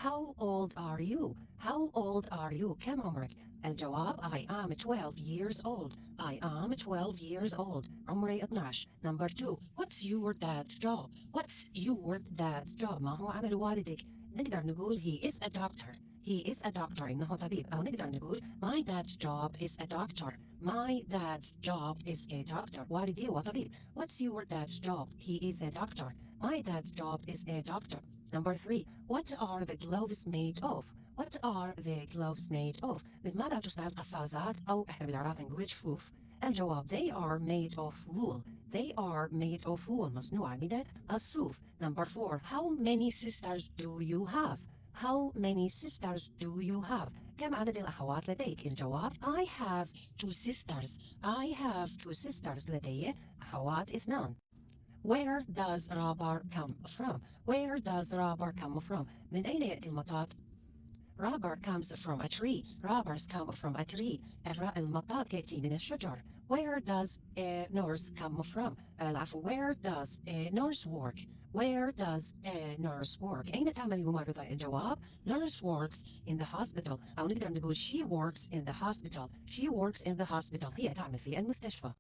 How old are you? How old are you? كم عمرك؟ الجواب I am 12 years old. I am 12 years old. عمري 12. Number 2. What's your dad's job? What's your dad's job? ما هو عمل والدك؟ نقدر نقول he is a doctor. He is a doctor. إنه طبيب. أو نقدر نقول my dad's job is a doctor. My dad's job is a doctor. والدي هو طبيب. What's your dad's job? He is a doctor. My dad's job is a doctor. Number 3. What are the gloves made of? What are the gloves made of? من ماذا تصنع القفازات أو إحنا بالعراق نقول جفوف. الجواب they are made of wool. They are made of wool. مصنوعة من الصوف. Number 4. How many sisters do you have? How many sisters do you have? كم عدد الأخوات لديك؟ الجواب I have 2 sisters. I have 2 sisters. لدي أخوات 2. Where does rubber come from? Where does rubber come from? من أين يأتي المطاط؟ Rubber comes from a tree. Rubbers come from a tree. المطاط يأتي من الشجر. Where does a nurse come from? العفو. Where does a nurse work? Where does a nurse work? أين تعمل الممرضة؟ الجواب nurse works in the hospital. أو نقدر نقول she works in the hospital. She works in the hospital. هي تعمل في المستشفى.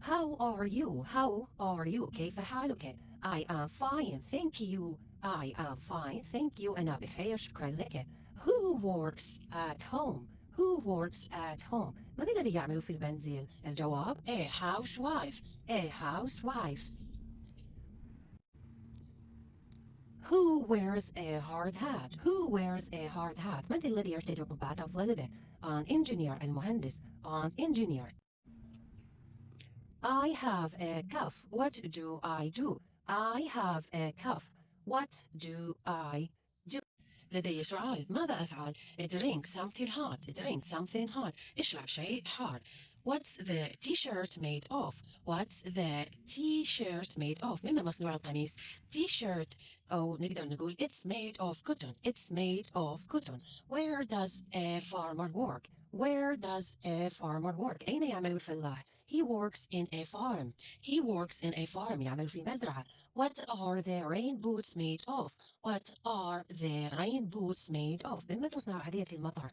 How are you? How are you? كيف حالك? I am fine, thank you. I am fine, thank you. أنا بخير شكرا لك. Who works at home? Who works at home? من الذي يعمل في المنزل؟ الجواب a housewife. A housewife. Who wears a hard hat? Who wears a hard hat? من الذي يرتدي قبعة الظلبة؟ An engineer. المهندس. An engineer. I have a cough. What do I do? I have a cough. What do I do? لدي سؤال. ماذا أفعل؟ Drink something hot. Drink something hot. اشرب شيء حار. What's the t-shirt made of? What's the t-shirt made of? مما مصنوع القميص؟ t-shirt أو نقدر نقول it's made of cotton. It's made of cotton. Where does a farmer work? Where does a farmer work? أين يعمل الفلاح? He works in a farm. He works in a farm. يعمل في مزرعة. What are the rain boots made of? What are the rain boots made of? مما تصنع حذية المطر.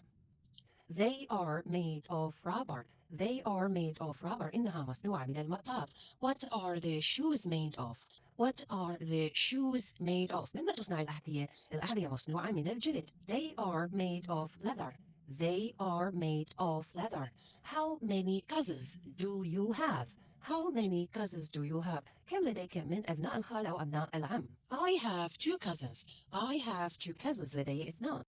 They are made of rubber. They are made of rubber. إنها مصنوعة من المطاط. What are the shoes made of? What are the shoes made of? مما تصنع الأحذية؟ الأحذية مصنوعة من الجلد. They are made of leather. They are made of leather. How many cousins do you have? How many cousins do you have? كم لديك من أبناء الخال أو أبناء العم؟ I have 2 cousins. I have 2 cousins. لدي 2.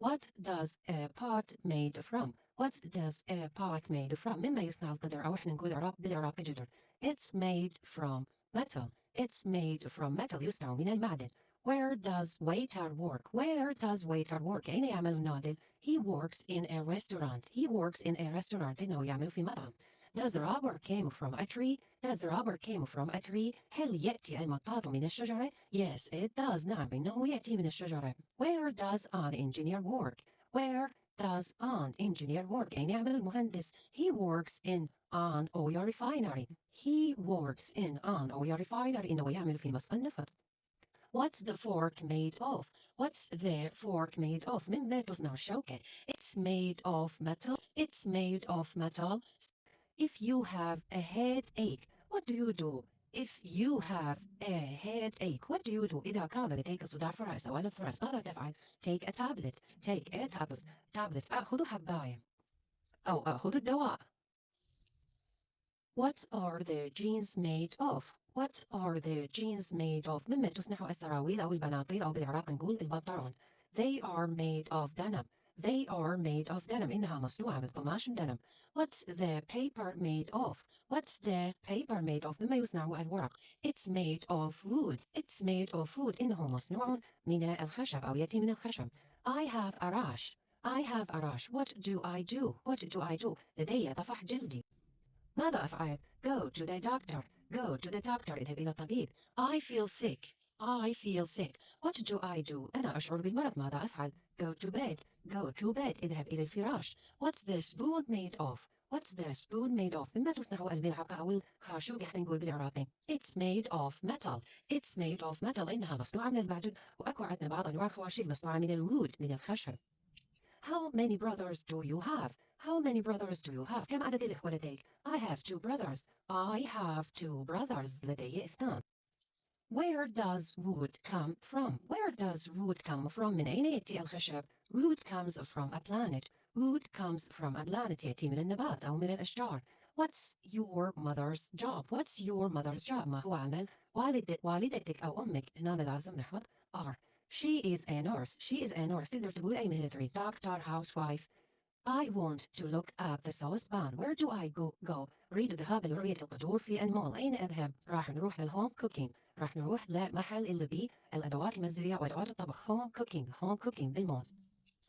What does a pot made from? What does a pot made from? مما يصنع القدر أو إحنا نقول بالعراقي جدر. It's made from metal. It's made from metal. يصنع من المعدن. Where does waiter work? Where does waiter work? أين يعمل الناظر? He works in a restaurant. He works in a restaurant. إنه يعمل في مطعم. Does rubber came from a tree? Does rubber came from a tree? هل يأتي المطاط من الشجرة? Yes, it does. نعم، إنه يأتي من الشجرة. Where does an engineer work? Where does an engineer work? أين يعمل المهندس? He works in an oil refinery. He works in an oil refinery. إنه يعمل في مصفى النفط. What's the fork made of? What's the fork made of? مما تصنع الشوكة. It's made of metal. It's made of metal. If you have a headache, what do you do? If you have a headache, what do you do? إذا كان لديك صداع في الرأس أو ألم في الرأس ماذا تفعل? Take a tablet. Take a tablet. Tablet. أخذ حباية. أو أخذ الدواء. What are the jeans made of? What are the jeans made of? مما تصنع السراويل أو البناطيل أو بالعراق نقول البنطلون. They are made of denim. They are made of denim. إنها مصنوعة من قماش denim. What's the paper made of? What's the paper made of? مما يصنع الورق. It's made of wood. It's made of wood. إنه مصنوع من الخشب أو يأتي من الخشب. I have a rash. I have a rash. What do I do? What do I do? لدي طفح جلدي. ماذا أفعل؟ Go to the doctor. Go to the doctor. اذهب إلى الطبيب. I feel sick. I feel sick. What do I do? أنا أشعر بالمرض. ماذا أفعل؟ Go to bed. Go to bed. اذهب إلى الفراش. What's the spoon made of? What's the spoon made of؟ مما تصنع الملعقة أو الخاشوق احنا نقول بالعراقي. It's made of metal. It's made of metal. إنها مصنوعة من المعدن. وأكو عندنا بعض أنواع الخواشيق مصنوعة من الوود من الخشب. How many brothers do you have? How many brothers do you have? كم عدد الإخوة لديك؟ I have 2 brothers. I have 2 brothers. لدي 2. Where does wood come from? Where does wood come from? من أين يأتي الخشب؟ Wood comes from a planet. Wood comes from a planet. يأتي من النبات أو من الأشجار. What's your mother's job? What's your mother's job? ما هو عمل والدتك أو أمك؟ هنا لازم نحط are. She is a nurse. She is a nurse. تقدر تقول أي military doctor, housewife. I want to look at the saucepan. Where do I go? أريد الذهاب لرؤية القدور في المول. أين أذهب؟ راح نروح للهوم كوكينج. راح نروح لمحل اللي بيه الأدوات المنزلية وأدوات الطبخ. Home cooking بالمول.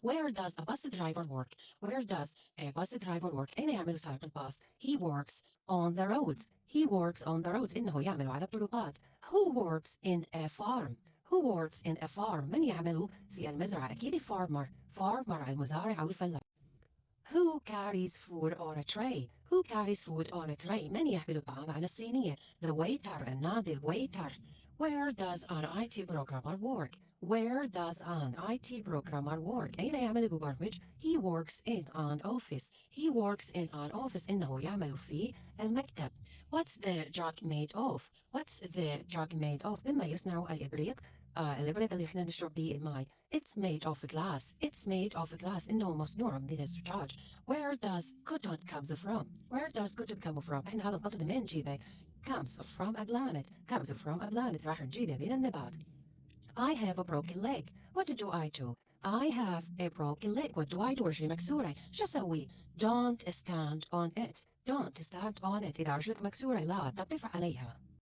Where does a bus driver work? Where does a bus driver work? أين يعمل سائق الباص؟ He works on the roads. He works on the roads. إنه يعمل على الطرقات. Who works in a farm? Who works in a farm? من يعمل في المزرعة؟ أكيد farmer. Farmer المزارع أو الفلاح. Who carries food on a tray? Who carries food on a tray? من يحمل الطعام على الصينية؟ The waiter. النادل waiter. Where does an IT programmer work? Where does an IT programmer work? أين يعمل المبرمج؟ He works in an office. He works in an office. إنه يعمل في المكتب. What's the jug made of? What's the jug made of? مما يصنع الإبريق. الإبريق اللي احنا نشرب به الماء. It's made of glass. It's made of glass. إنه مصنوع من الزجاج. Where does cotton comes from? Where does cotton come from? احنا هذا القطن من نجيبه؟ Comes from a planet. Comes from a planet. راح نجيبه من النبات. I have a broken leg. What do I do? I have a broken leg. What do I do? رجلي مكسورة. شو أسوي؟ Don't stand on it. Don't stand on it. إذا رجلك مكسورة لا تقف عليها.